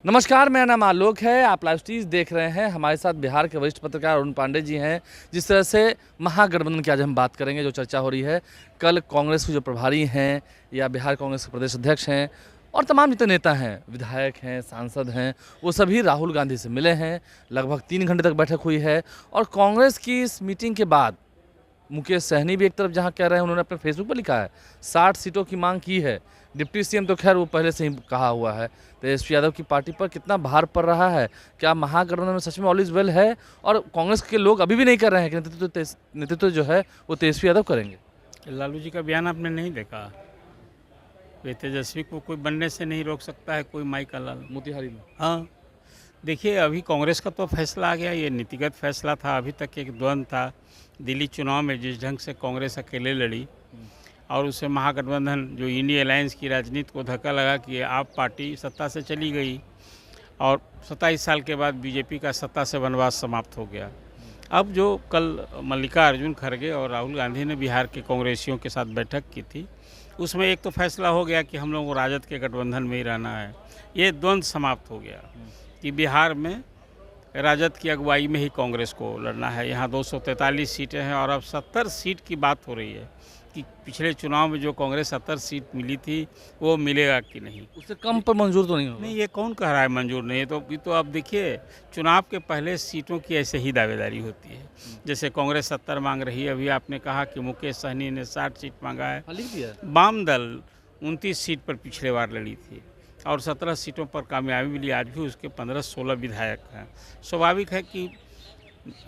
नमस्कार, मेरा नाम आलोक है। आप लाइव स्ट्रीज देख रहे हैं। हमारे साथ बिहार के वरिष्ठ पत्रकार अरुण पांडे जी हैं। जिस तरह से महागठबंधन की आज हम बात करेंगे, जो चर्चा हो रही है, कल कांग्रेस के जो प्रभारी हैं या बिहार कांग्रेस के प्रदेश अध्यक्ष हैं और तमाम जितने नेता हैं, विधायक हैं, सांसद हैं, वो सभी राहुल गांधी से मिले हैं। लगभग 3 घंटे तक बैठक हुई है और कांग्रेस की इस मीटिंग के बाद मुकेश सहनी भी एक तरफ जहां कह रहे हैं, उन्होंने अपने फेसबुक पर लिखा है 60 सीटों की मांग की है। डिप्टी सीएम तो खैर वो पहले से ही कहा हुआ है। तेजस्वी यादव की पार्टी पर कितना भार पड़ रहा है? क्या महागठबंधन में सच में ऑल इज वेल है? और कांग्रेस के लोग अभी भी नहीं कर रहे हैं कि नेतृत्व जो है वो तेजस्वी यादव करेंगे। लालू जी का बयान आपने नहीं देखा? वे तेजस्वी को कोई बनने से नहीं रोक सकता है कोई माई का लाल। मोतिहारी में हाँ, देखिए अभी कांग्रेस का तो फैसला आ गया, ये नीतिगत फैसला था। अभी तक एक द्वंद्व था दिल्ली चुनाव में, जिस ढंग से कांग्रेस अकेले लड़ी और उससे महागठबंधन जो इंडिया अलायंस की राजनीति को धक्का लगा कि आप पार्टी सत्ता से चली गई और 27 साल के बाद बीजेपी का सत्ता से वनवास समाप्त हो गया। अब जो कल मल्लिकार्जुन खड़गे और राहुल गांधी ने बिहार के कांग्रेसियों के साथ बैठक की थी, उसमें एक तो फैसला हो गया कि हम लोग को राजद के गठबंधन में ही रहना है। ये द्वंद्व समाप्त हो गया कि बिहार में राजद की अगुवाई में ही कांग्रेस को लड़ना है। यहाँ 243 सीटें हैं और अब 70 सीट की बात हो रही है कि पिछले चुनाव में जो कांग्रेस 70 सीट मिली थी वो मिलेगा कि नहीं। उससे कम पर मंजूर तो नहीं होगा। नहीं, ये कौन कह रहा है मंजूर नहीं है? तो ये तो अब देखिए, चुनाव के पहले सीटों की ऐसे ही दावेदारी होती है। जैसे कांग्रेस 70 मांग रही है, अभी आपने कहा कि मुकेश सहनी ने 60 सीट मांगा है। लिख दिया। वाम दल 29 सीट पर पिछले बार लड़ी थी और 17 सीटों पर कामयाबी मिली। आज भी उसके 15-16 विधायक हैं। स्वाभाविक है कि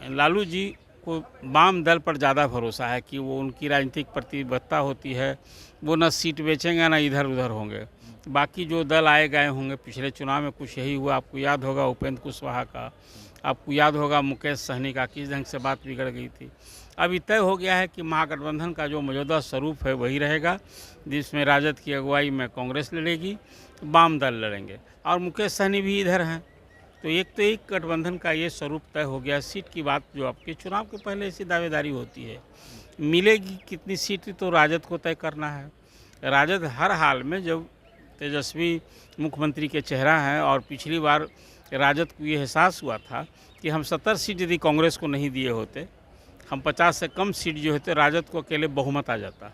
लालू जी को वाम दल पर ज़्यादा भरोसा है कि वो, उनकी राजनीतिक प्रतिबद्धता होती है, वो न सीट बेचेंगे ना इधर उधर होंगे। बाकी जो दल आए गए होंगे, पिछले चुनाव में कुछ यही हुआ। आपको याद होगा उपेंद्र कुशवाहा का, आपको याद होगा मुकेश सहनी का, किस ढंग से बात बिगड़ गई थी। अभी तय हो गया है कि महागठबंधन का जो मौजूदा स्वरूप है वही रहेगा, जिसमें राजद की अगुवाई में कांग्रेस लड़ेगी, वाम दल लड़ेंगे और मुकेश सहनी भी इधर हैं। तो एक गठबंधन का ये स्वरूप तय हो गया। सीट की बात जो आपके चुनाव के पहले ऐसी दावेदारी होती है, मिलेगी कितनी सीट तो राजद को तय करना है। राजद हर हाल में, जब तेजस्वी मुख्यमंत्री के चेहरा हैं और पिछली बार राजद को ये एहसास हुआ था कि हम 70 सीट यदि कांग्रेस को नहीं दिए होते, हम 50 से कम सीट जो होते, राजद को अकेले बहुमत आ जाता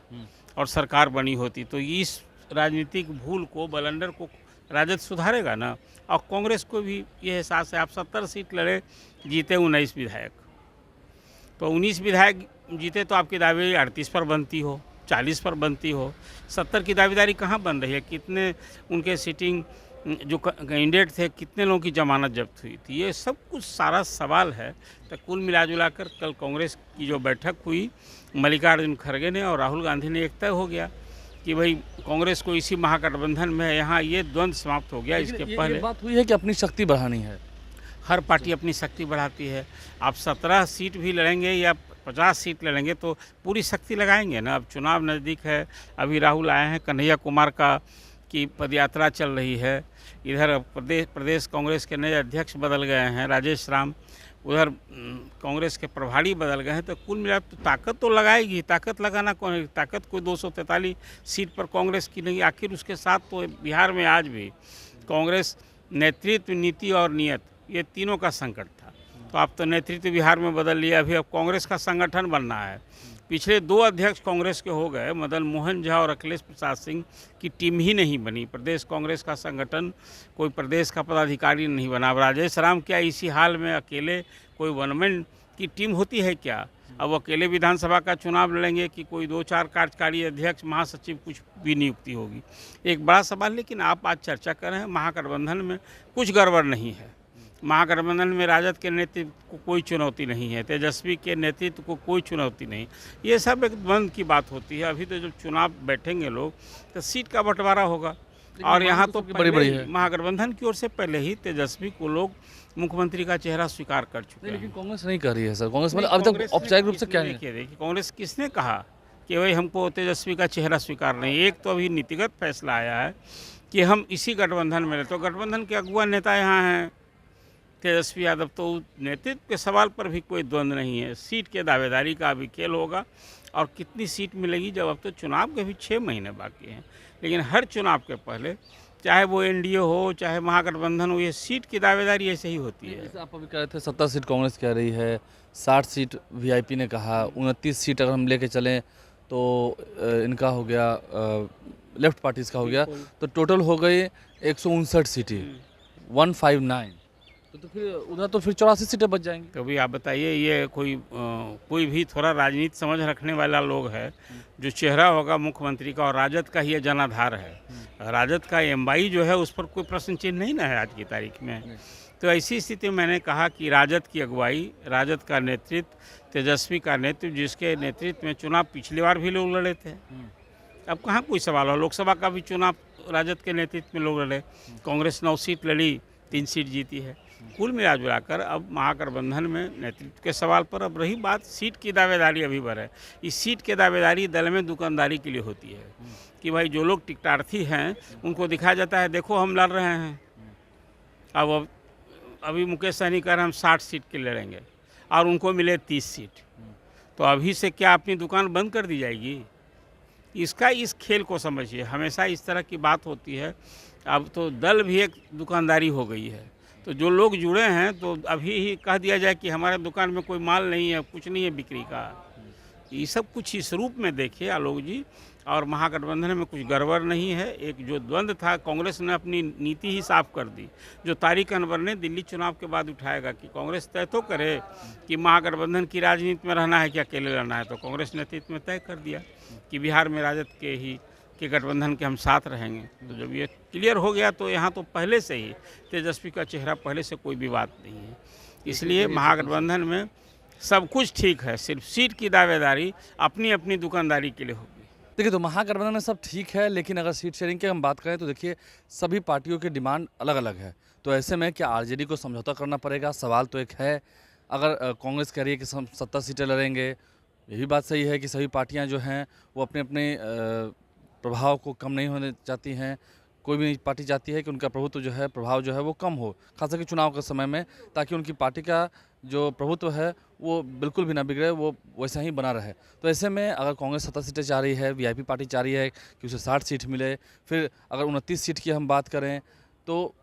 और सरकार बनी होती। तो इस राजनीतिक भूल को, बलंडर को राजद सुधारेगा ना। और कांग्रेस को भी ये एहसास है, आप 70 सीट लड़े, जीते 19 विधायक, तो 19 विधायक जीते तो आपकी दावेदारी 38 पर बनती हो, 40 पर बनती हो। 70 की दावेदारी कहाँ बन रही है? कितने उनके सिटिंग जो कैंडिडेट थे, कितने लोगों की जमानत जब्त हुई थी? ये सब कुछ सारा सवाल है। तो कुल मिला कर कल कांग्रेस की जो बैठक हुई, मल्लिकार्जुन खड़गे ने और राहुल गांधी ने, एक तय हो गया कि भाई कांग्रेस को इसी महागठबंधन में है। यहाँ ये द्वंद्व समाप्त हो गया। इसके पहले बात हुई है कि अपनी शक्ति बढ़ानी है। हर पार्टी अपनी शक्ति बढ़ाती है। आप 17 सीट भी लड़ेंगे या 50 सीट लड़ेंगे तो पूरी शक्ति लगाएंगे ना। अब चुनाव नज़दीक है। अभी राहुल आए हैं, कन्हैया कुमार का की पदयात्रा चल रही है। इधर प्रदेश कांग्रेस के नए अध्यक्ष बदल गए हैं, राजेश राम। उधर कांग्रेस के प्रभारी बदल गए हैं। तो कुल मिला तो ताकत तो लगाएगी। ताकत लगाना कौन? ताकत कोई 243 सीट पर कांग्रेस की नहीं। आखिर उसके साथ तो बिहार में आज भी कांग्रेस नेतृत्व, नीति और नियत, ये तीनों का संकट था। तो अब तो नेतृत्व बिहार में बदल लिया, अभी अब कांग्रेस का संगठन बनना है। पिछले 2 अध्यक्ष कांग्रेस के हो गए, मदन मोहन झा और अखिलेश प्रसाद सिंह की टीम ही नहीं बनी। प्रदेश कांग्रेस का संगठन, कोई प्रदेश का पदाधिकारी नहीं बना। अब राजेश राम क्या इसी हाल में अकेले कोई वनमैन की टीम होती है क्या? अब अकेले विधानसभा का चुनाव लड़ेंगे कि कोई 2-4 कार्यकारी अध्यक्ष, महासचिव, कुछ भी नियुक्ति होगी? एक बड़ा सवाल। लेकिन आप आज चर्चा कर रहे हैं महागठबंधन में कुछ गड़बड़ नहीं है। महागठबंधन में राजद के नेतृत्व को कोई चुनौती नहीं है, तेजस्वी के नेतृत्व को कोई चुनौती नहीं। ये सब एक द्वंद्व की बात होती है। अभी तो जब चुनाव बैठेंगे लोग तो सीट का बंटवारा होगा। और यहाँ तो बड़ी है। महागठबंधन की ओर से पहले ही तेजस्वी को लोग मुख्यमंत्री का चेहरा स्वीकार कर चुके हैं। लेकिन कांग्रेस नहीं कर रही है सर। कांग्रेस मतलब अभी तक औपचारिक रूप से क्या है? देखिए, कांग्रेस किसने कहा कि भाई हमको तेजस्वी का चेहरा स्वीकार नहीं? एक तो अभी नीतिगत फैसला आया है कि हम इसी गठबंधन में रहते। तो गठबंधन के अगुआ नेता यहाँ हैं तेजस्वी यादव, तो नेतृत्व के सवाल पर भी कोई द्वंद्व नहीं है। सीट के दावेदारी का अभी खेल होगा और कितनी सीट मिलेगी जब, अब तो चुनाव के भी 6 महीने बाकी हैं। लेकिन हर चुनाव के पहले चाहे वो एनडीए हो, चाहे महागठबंधन हो, ये सीट की दावेदारी ऐसे ही होती है। जैसे आप अभी कह रहे थे 70 सीट कांग्रेस कह रही है, 60 सीट वीआईपी ने कहा, 29 सीट अगर हम लेके चलें तो इनका हो गया, लेफ्ट पार्टीज का हो गया, तो टोटल हो गई 159 सीटें, 159। तो फिर उधर तो फिर 84 सीटें बच जाएंगी। कभी आप बताइए, ये कोई भी थोड़ा राजनीति समझ रखने वाला लोग है, जो चेहरा होगा मुख्यमंत्री का और राजद का ही ये जनाधार है। राजद का एमवाई जो है उस पर कोई प्रश्न चिन्ह नहीं ना है आज की तारीख में। तो ऐसी स्थिति में मैंने कहा कि राजद की अगुवाई, राजद का नेतृत्व, तेजस्वी का नेतृत्व, जिसके नेतृत्व में चुनाव पिछली बार भी लोग लड़े थे, अब कहाँ कोई सवाल हो। लोकसभा का भी चुनाव राजद के नेतृत्व में लोग लड़े, कांग्रेस 9 सीट लड़ी, 3 सीट जीती है। कुल मिला जुलाकर अब महागठबंधन में नेतृत्व के सवाल पर अब रही बात सीट की दावेदारी अभी भर है। इस सीट की दावेदारी दल में दुकानदारी के लिए होती है कि भाई जो लोग टिकटार्थी हैं उनको दिखाया जाता है, देखो हम लड़ रहे हैं। अब अभी मुकेश सहनी कह रहे हैं हम 60 सीट के लड़ेंगे और उनको मिले 30 सीट, तो अभी से क्या अपनी दुकान बंद कर दी जाएगी? इस खेल को समझिए, हमेशा इस तरह की बात होती है। अब तो दल भी एक दुकानदारी हो गई है, तो जो लोग जुड़े हैं तो अभी ही कह दिया जाए कि हमारे दुकान में कोई माल नहीं है, कुछ नहीं है बिक्री का। ये सब कुछ इस रूप में देखिए आलोक जी, और महागठबंधन में कुछ गड़बड़ नहीं है। एक जो द्वंद्व था, कांग्रेस ने अपनी नीति ही साफ कर दी, जो तारिक अनवर ने दिल्ली चुनाव के बाद उठाएगा कि कांग्रेस तय तो करे कि महागठबंधन की राजनीति में रहना है कि अकेले रहना है। तो कांग्रेस नेतृत्व में तय कर दिया कि बिहार में राजद के गठबंधन के हम साथ रहेंगे। तो जब ये क्लियर हो गया तो यहाँ तो पहले से ही तेजस्वी का चेहरा, पहले से कोई विवाद नहीं है। इसलिए महागठबंधन में सब कुछ ठीक है, सिर्फ सीट की दावेदारी अपनी अपनी दुकानदारी के लिए होगी। देखिए, तो महागठबंधन में सब ठीक है, लेकिन अगर सीट शेयरिंग की हम बात करें तो देखिए सभी पार्टियों की डिमांड अलग अलग है। तो ऐसे में क्या आरजेडी को समझौता करना पड़ेगा? सवाल तो एक है। अगर कांग्रेस कह रही है कि हम 70 सीटें लड़ेंगे, यही बात सही है कि सभी पार्टियां जो हैं वो अपने अपने प्रभाव को कम नहीं होने चाहती हैं। कोई भी पार्टी चाहती है कि उनका प्रभुत्व जो है, प्रभाव जो है वो कम हो, खास करके चुनाव के समय में, ताकि उनकी पार्टी का जो प्रभुत्व है वो बिल्कुल भी ना बिगड़े, वो वैसा ही बना रहे। तो ऐसे में अगर कांग्रेस 70 सीटें चाह रही है, वीआईपी पार्टी चाह रही है कि उसे 60 सीट मिले, फिर अगर 29 सीट की हम बात करें तो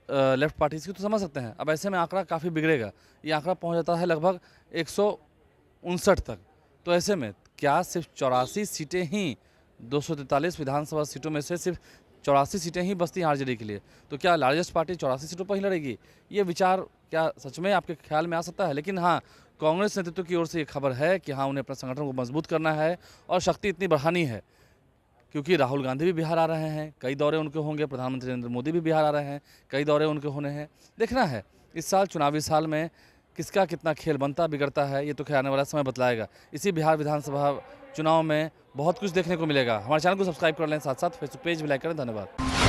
लेफ्ट पार्टीज की, तो समझ सकते हैं। अब ऐसे में आंकड़ा काफ़ी बिगड़ेगा। ये आंकड़ा पहुँच जाता है लगभग 159 तक। तो ऐसे में क्या सिर्फ 84 सीटें ही, 243 विधानसभा सीटों में से सिर्फ 84 सीटें ही बचती हैं आरजेडी के लिए? तो क्या लार्जेस्ट पार्टी 84 सीटों पर ही लड़ेगी? ये विचार क्या सच में आपके ख्याल में आ सकता है? लेकिन हाँ, कांग्रेस नेतृत्व की ओर से ये खबर है कि हाँ, उन्हें अपने संगठन को मजबूत करना है और शक्ति इतनी बढ़ानी है, क्योंकि राहुल गांधी भी बिहार आ रहे हैं, कई दौरे उनके होंगे, प्रधानमंत्री नरेंद्र मोदी भी बिहार आ रहे हैं, कई दौरे उनके होने हैं। देखना है इस साल, चुनावी साल में किसका कितना खेल बनता बिगड़ता है, ये तो खैर आने वाला समय बतलाएगा। इसी बिहार विधानसभा चुनाव में बहुत कुछ देखने को मिलेगा। हमारे चैनल को सब्सक्राइब कर लें, साथ साथ फेसबुक पेज भी लाइक करें। धन्यवाद।